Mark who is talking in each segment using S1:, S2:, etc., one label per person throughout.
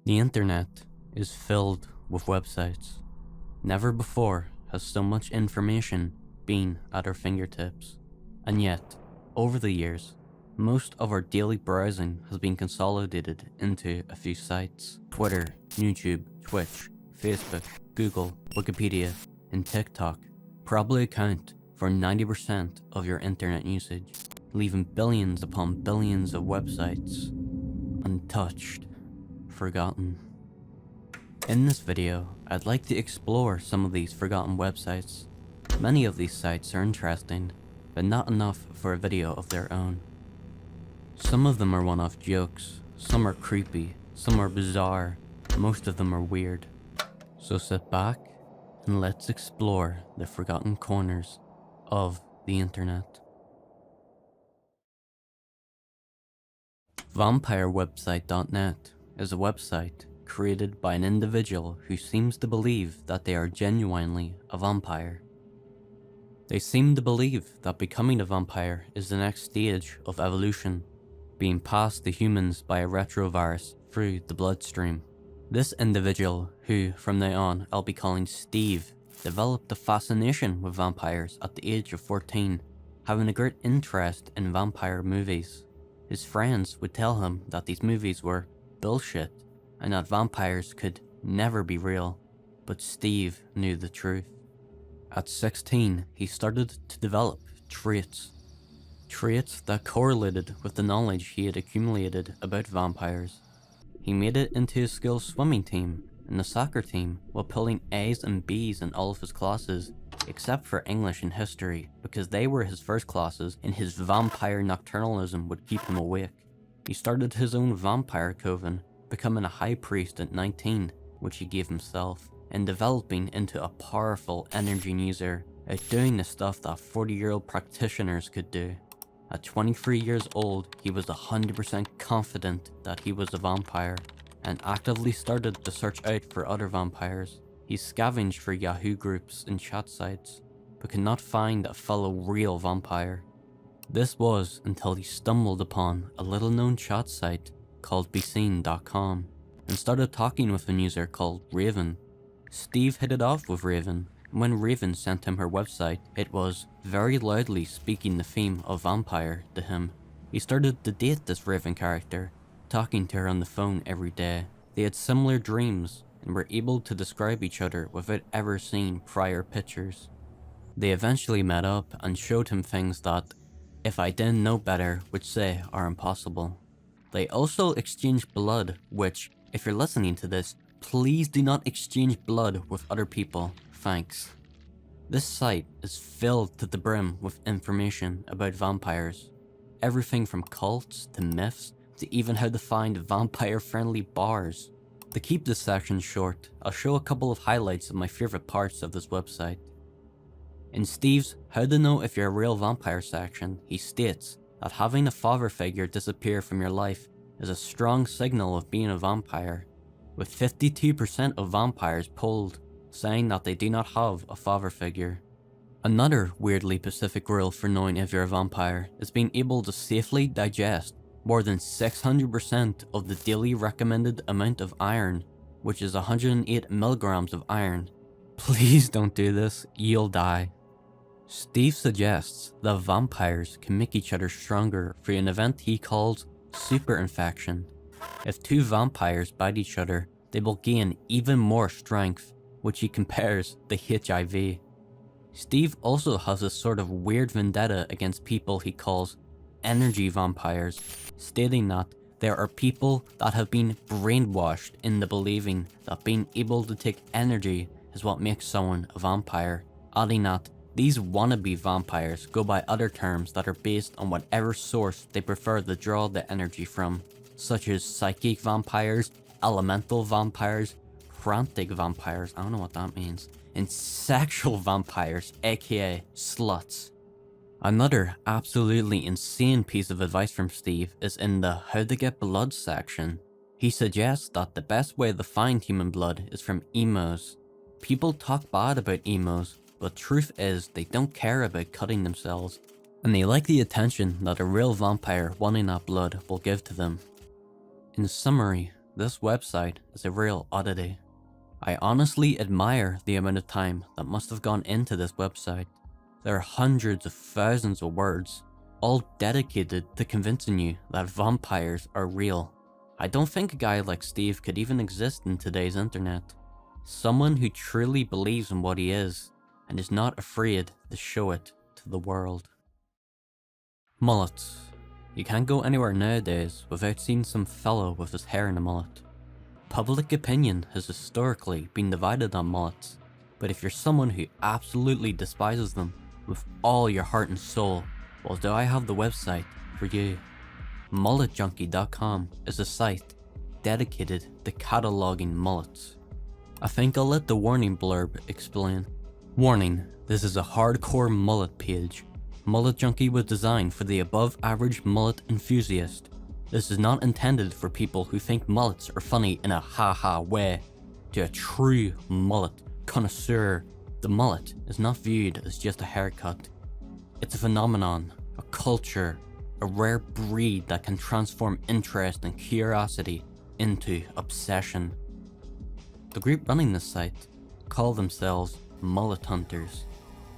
S1: The internet is filled with websites. Never before has so much information been at our fingertips. And yet, over the years, most of our daily browsing has been consolidated into a few sites. Twitter, YouTube, Twitch, Facebook, Google, Wikipedia, and TikTok probably account for 90% of your internet usage, leaving billions upon billions of websites untouched, forgotten. In this video, I'd like to explore some of these forgotten websites. Many of these sites are interesting, but not enough for a video of their own. Some of them are one-off jokes, some are creepy, some are bizarre, most of them are weird. So sit back and let's explore the forgotten corners of the internet. VampireWebsite.net is a website created by an individual who seems to believe that they are genuinely a vampire. They seem to believe that becoming a vampire is the next stage of evolution, being passed to humans by a retrovirus through the bloodstream. This individual, who from now on I'll be calling Steve, developed a fascination with vampires at the age of 14, having a great interest in vampire movies. His friends would tell him that these movies were bullshit and that vampires could never be real, but Steve knew the truth. At 16, he started to develop traits that correlated with the knowledge he had accumulated about vampires. He made it into his school swimming team and the soccer team while pulling A's and B's in all of his classes, except for English and history, because they were his first classes and his vampire nocturnalism would keep him awake. He started his own vampire coven, becoming a high priest at 19, which he gave himself, and developing into a powerful energy user, outdoing the stuff that 40-year-old practitioners could do. At 23 years old, he was 100% confident that he was a vampire, and actively started to search out for other vampires. He scavenged for Yahoo groups and chat sites, but could not find a fellow real vampire. This was until he stumbled upon a little known chat site called BeSeen.com, and started talking with a user called Raven. Steve hit it off with Raven, and when Raven sent him her website, it was very loudly speaking the theme of vampire to him. He started to date this Raven character, talking to her on the phone every day. They had similar dreams, and were able to describe each other without ever seeing prior pictures. They eventually met up and showed him things that, if I didn't know better, would say are impossible. They also exchanged blood, which, if you're listening to this, please do not exchange blood with other people, thanks. This site is filled to the brim with information about vampires. Everything from cults to myths to even how to find vampire-friendly bars. To keep this section short, I'll show a couple of highlights of my favorite parts of this website. In Steve's How to Know If You're a Real Vampire section, he states that having a father figure disappear from your life is a strong signal of being a vampire, with 52% of vampires polled saying that they do not have a father figure. Another weirdly specific rule for knowing if you're a vampire is being able to safely digest more than 600% of the daily recommended amount of iron, which is 108 milligrams of iron. Please don't do this, you'll die. Steve suggests that vampires can make each other stronger through an event he calls super infection. If two vampires bite each other, they will gain even more strength, which he compares to HIV. Steve also has a sort of weird vendetta against people he calls energy vampires, stating that there are people that have been brainwashed into believing that being able to take energy is what makes someone a vampire, adding that these wannabe vampires go by other terms that are based on whatever source they prefer to draw the energy from, such as psychic vampires, elemental vampires, frantic vampires, I don't know what that means, and sexual vampires, aka sluts. Another absolutely insane piece of advice from Steve is in the How to Get Blood section. He suggests that the best way to find human blood is from emos. People talk bad about emos, but truth is they don't care about cutting themselves, and they like the attention that a real vampire wanting that blood will give to them. In summary, this website is a real oddity. I honestly admire the amount of time that must have gone into this website. There are hundreds of thousands of words, all dedicated to convincing you that vampires are real. I don't think a guy like Steve could even exist in today's internet. Someone who truly believes in what he is and is not afraid to show it to the world. Mullets. You can't go anywhere nowadays without seeing some fellow with his hair in a mullet. Public opinion has historically been divided on mullets, but if you're someone who absolutely despises them with all your heart and soul, well, do I have the website for you. MulletJunkie.com is a site dedicated to cataloging mullets. I think I'll let the warning blurb explain. Warning, this is a hardcore mullet page. Mullet Junkie was designed for the above average mullet enthusiast. This is not intended for people who think mullets are funny in a ha-ha way. To a true mullet connoisseur, the mullet is not viewed as just a haircut. It's a phenomenon, a culture, a rare breed that can transform interest and curiosity into obsession. The group running this site call themselves mullet hunters,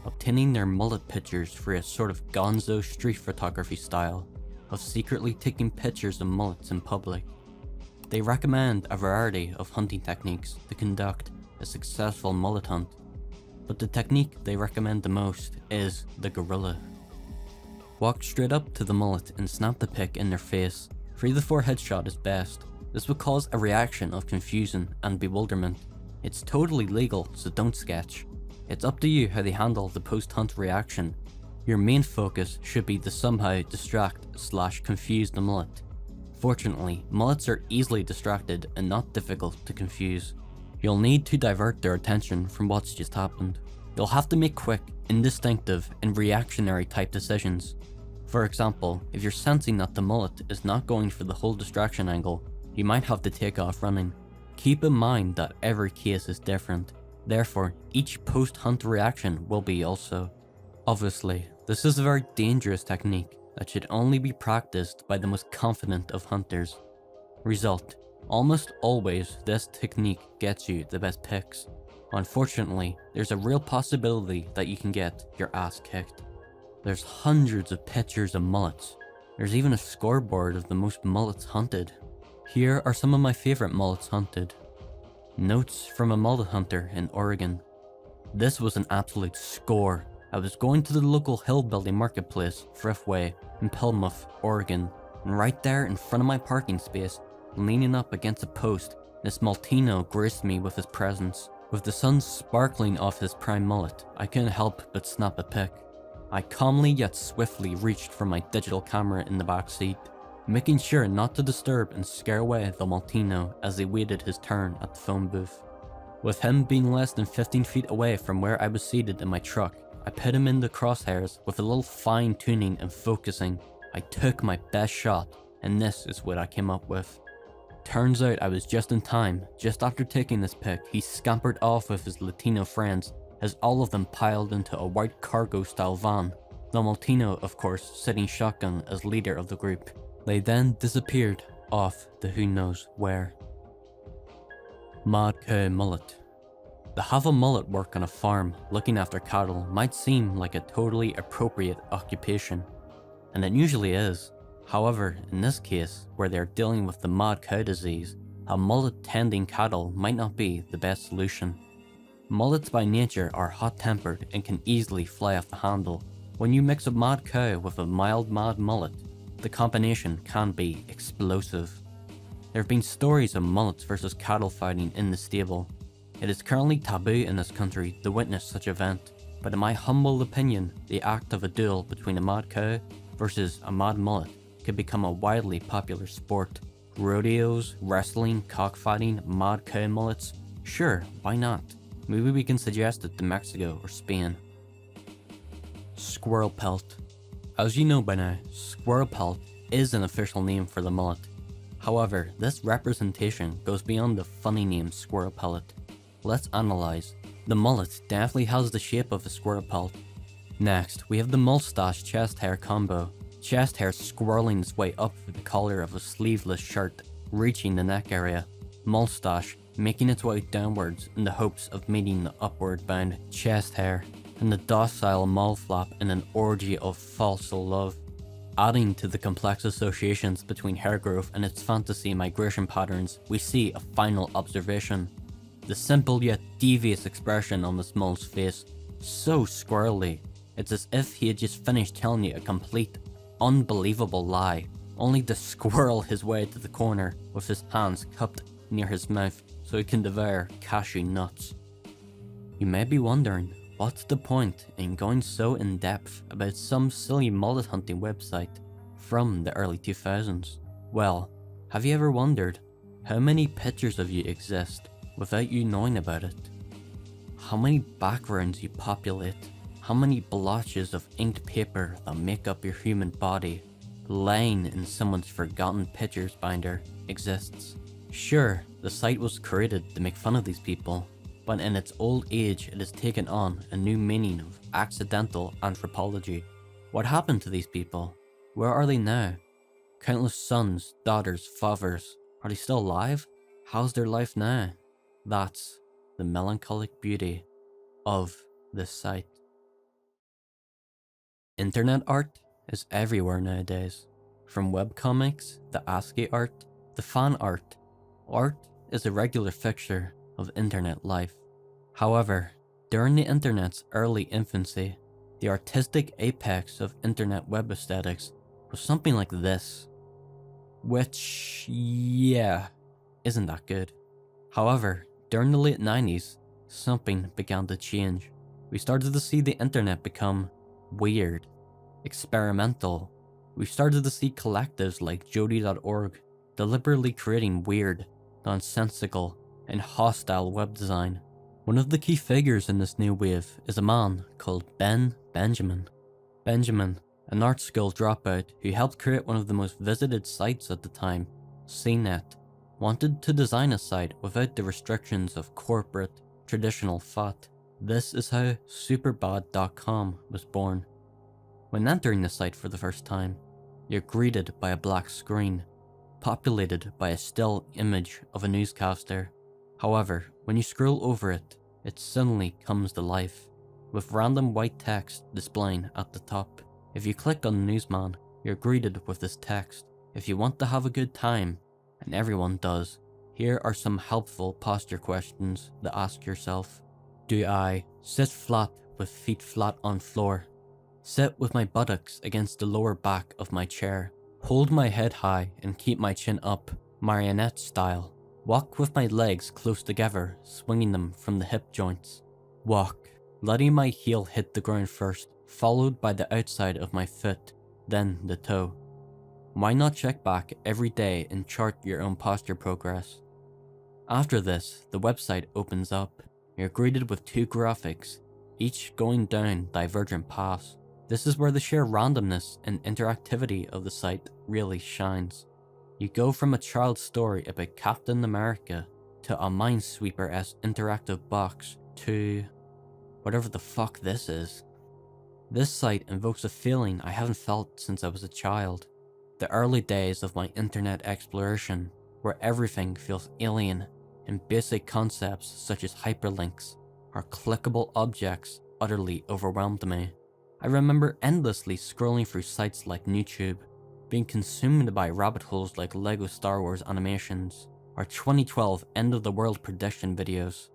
S1: obtaining their mullet pictures through a sort of gonzo street photography style of secretly taking pictures of mullets in public. They recommend a variety of hunting techniques to conduct a successful mullet hunt, but the technique they recommend the most is the gorilla. Walk straight up to the mullet and snap the pic in their face. 3-4 headshot is best. This will cause a reaction of confusion and bewilderment. It's totally legal, so don't sketch. It's up to you how they handle the post-hunt reaction. Your main focus should be to somehow distract/confuse the mullet. Fortunately, mullets are easily distracted and not difficult to confuse. You'll need to divert their attention from what's just happened. You'll have to make quick, instinctive, and reactionary type decisions. For example, if you're sensing that the mullet is not going for the whole distraction angle, you might have to take off running. Keep in mind that every case is different, therefore each post-hunt reaction will be also. Obviously, this is a very dangerous technique that should only be practiced by the most confident of hunters. Result: almost always this technique gets you the best picks. Unfortunately, there's a real possibility that you can get your ass kicked. There's hundreds of pictures of mullets. There's even a scoreboard of the most mullets hunted. Here are some of my favorite mullets hunted. Notes from a mullet hunter in Oregon. This was an absolute score. I was going to the local hillbilly marketplace, Thriftway, in Plymouth, Oregon, and right there in front of my parking space, leaning up against a post, this Maltino graced me with his presence. With the sun sparkling off his prime mullet, I couldn't help but snap a pic. I calmly yet swiftly reached for my digital camera in the back seat, making sure not to disturb and scare away the Maltino as he waited his turn at the phone booth. With him being less than 15 feet away from where I was seated in my truck, I put him in the crosshairs with a little fine tuning and focusing. I took my best shot, and this is what I came up with. Turns out I was just in time. Just after taking this pic, he scampered off with his Latino friends as all of them piled into a white cargo style van, the Maltino of course sitting shotgun as leader of the group. They then disappeared off to who knows where. Mad Cow Mullet. To have a mullet work on a farm looking after cattle might seem like a totally appropriate occupation, and it usually is. However, in this case, where they're dealing with the mad cow disease, a mullet tending cattle might not be the best solution. Mullets by nature are hot-tempered and can easily fly off the handle. When you mix a mad cow with a mild mad mullet, the combination can be explosive. There have been stories of mullets versus cattle fighting in the stable. It is currently taboo in this country to witness such an event, but in my humble opinion, the act of a duel between a mad cow versus a mad mullet could become a widely popular sport. Rodeos, wrestling, cockfighting, mad cow mullets? Sure, why not? Maybe we can suggest it to Mexico or Spain. Squirrel pelt. As you know by now, squirrel pelt is an official name for the mullet. However, this representation goes beyond the funny name squirrel pellet. Let's analyze. The mullet definitely has the shape of a squirrel pelt. Next, we have the mustache chest hair combo. Chest hair squirreling its way up the collar of a sleeveless shirt, reaching the neck area. mustache making its way downwards in the hopes of meeting the upward bound chest hair, and the docile mole flap in an orgy of false love. Adding to the complex associations between hair growth and its fantasy migration patterns, we see a final observation. The simple yet devious expression on this mole's face, so squirrely, it's as if he had just finished telling you a complete, unbelievable lie, only to squirrel his way to the corner with his hands cupped near his mouth so he can devour cashew nuts. You may be wondering, what's the point in going so in depth about some silly mullet hunting website from the early 2000s? Well, have you ever wondered how many pictures of you exist without you knowing about it? How many backgrounds you populate? How many blotches of inked paper that make up your human body, lying in someone's forgotten pictures binder, exists? Sure, the site was created to make fun of these people, but in its old age it has taken on a new meaning of accidental anthropology. What happened to these people? Where are they now? Countless sons, daughters, fathers, are they still alive? How's their life now? That's the melancholic beauty of this site. Internet art is everywhere nowadays. From webcomics, the ASCII art, the fan art. Art is a regular fixture of internet life. However, during the internet's early infancy, the artistic apex of internet web aesthetics was something like this. Which, yeah, isn't that good. However, during the late 90s, something began to change. We started to see the internet become weird, experimental. We started to see collectives like Jodi.org deliberately creating weird, nonsensical, and hostile web design. One of the key figures in this new wave is a man called Ben Benjamin. Benjamin, an art school dropout who helped create one of the most visited sites at the time, CNET, wanted to design a site without the restrictions of corporate, traditional thought. This is how Superbad.com was born. When entering the site for the first time, you're greeted by a black screen, populated by a still image of a newscaster. However, when you scroll over it, it suddenly comes to life, with random white text displaying at the top. If you click on the newsman, you're greeted with this text. If you want to have a good time, and everyone does, here are some helpful posture questions to ask yourself. Do I sit flat with feet flat on floor? Sit with my buttocks against the lower back of my chair? Hold my head high and keep my chin up, marionette style? Walk with my legs close together, swinging them from the hip joints? Walk, letting my heel hit the ground first, followed by the outside of my foot, then the toe? Why not check back every day and chart your own posture progress? After this, the website opens up. You're greeted with two graphics, each going down divergent paths. This is where the sheer randomness and interactivity of the site really shines. You go from a child's story about Captain America to a Minesweeper-esque interactive box to whatever the fuck this is. This site invokes a feeling I haven't felt since I was a child. The early days of my internet exploration, where everything feels alien and basic concepts such as hyperlinks or clickable objects utterly overwhelmed me. I remember endlessly scrolling through sites like YouTube, being consumed by rabbit holes like LEGO Star Wars animations or 2012 end of the world prediction videos.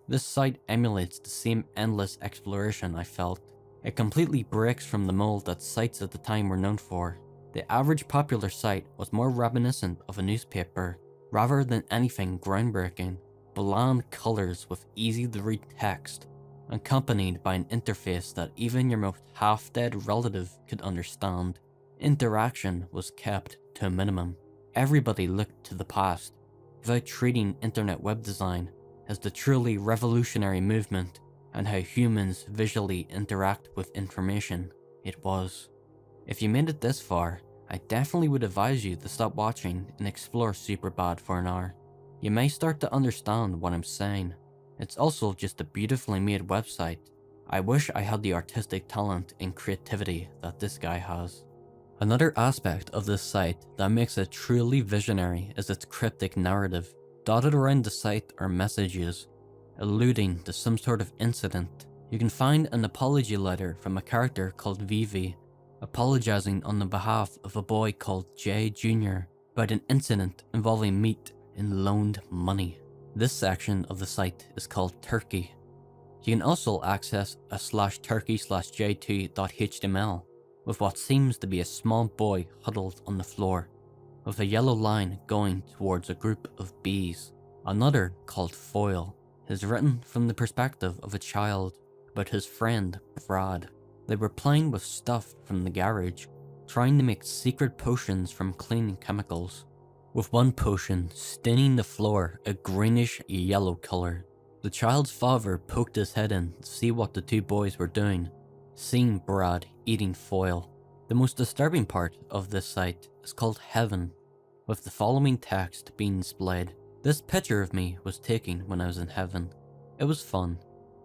S1: This site emulates the same endless exploration I felt. It completely breaks from the mold that sites at the time were known for. The average popular site was more reminiscent of a newspaper rather than anything groundbreaking. Bland colors with easy to read text, accompanied by an interface that even your most half-dead relative could understand. Interaction was kept to a minimum. Everybody looked to the past, without treating internet web design as the truly revolutionary movement and how humans visually interact with information it was. If you made it this far, I definitely would advise you to stop watching and explore Superbad for an hour. You may start to understand what I'm saying. It's also just a beautifully made website. I wish I had the artistic talent and creativity that this guy has. Another aspect of this site that makes it truly visionary is its cryptic narrative. Dotted around the site are messages alluding to some sort of incident. You can find an apology letter from a character called Vivi, apologizing on the behalf of a boy called Jay Jr. about an incident involving meat and loaned money. This section of the site is called Turkey. You can also access a /turkey/j2.html with what seems to be a small boy huddled on the floor, with a yellow line going towards a group of bees. Another, called Foil, is written from the perspective of a child about his friend Brad. They were playing with stuff from the garage, trying to make secret potions from cleaning chemicals, with one potion staining the floor a greenish yellow colour. The child's father poked his head in to see what the two boys were doing, seeing Brad eating Foil. The most disturbing part of this site is called Heaven, with the following text being displayed. This picture of me was taken when I was in heaven. It was fun.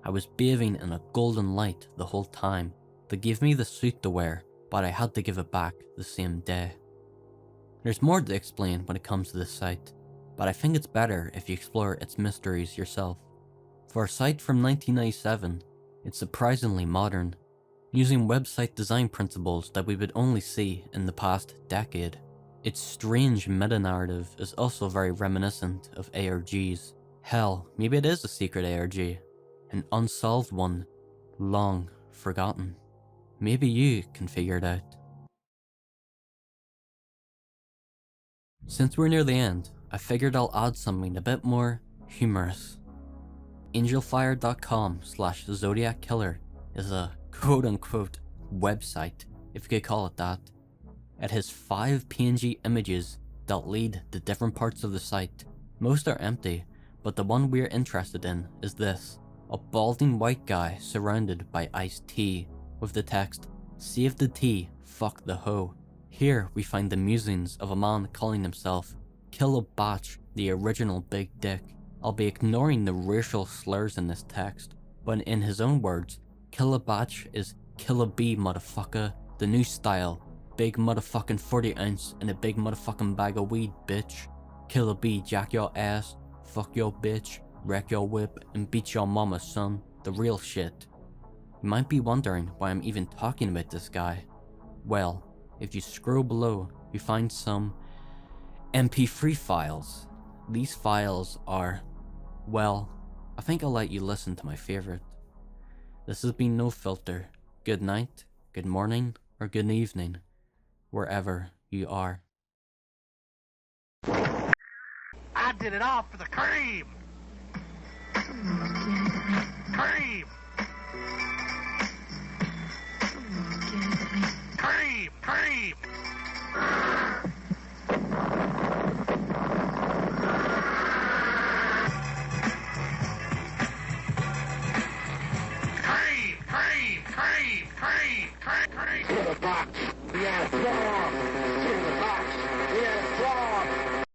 S1: I was bathing in a golden light the whole time. They gave me the suit to wear, but I had to give it back the same day. There's more to explain when it comes to this site, but I think it's better if you explore its mysteries yourself. For a site from 1997, it's surprisingly modern, using website design principles that we would only see in the past decade. Its strange meta-narrative is also very reminiscent of ARGs. Hell, maybe it is a secret ARG, an unsolved one, long forgotten. Maybe you can figure it out. Since we're near the end, I figured I'll add something a bit more humorous. Angelfire.com/ZodiacKiller is a quote-unquote website, if you could call it that. It has 5 PNG images that lead to different parts of the site. Most are empty, but the one we're interested in is this: a balding white guy surrounded by iced tea, with the text, "Save the tea, fuck the hoe." Here we find the musings of a man calling himself Killabatch, the original Big Dick. I'll be ignoring the racial slurs in this text, but in his own words, Killabatch is Killa B motherfucker, the new style, big motherfucking 40 ounce and a big motherfucking bag of weed, bitch. Killa B jack your ass, fuck your bitch, wreck your whip, and beat your mama, son. The real shit. You might be wondering why I'm even talking about this guy. Well, if you scroll below, you find some MP3 files. These files are, well, I think I'll let you listen to my favorite. This has been No Filter. Good night, good morning, or good evening, wherever you are.
S2: I did it all for the cream!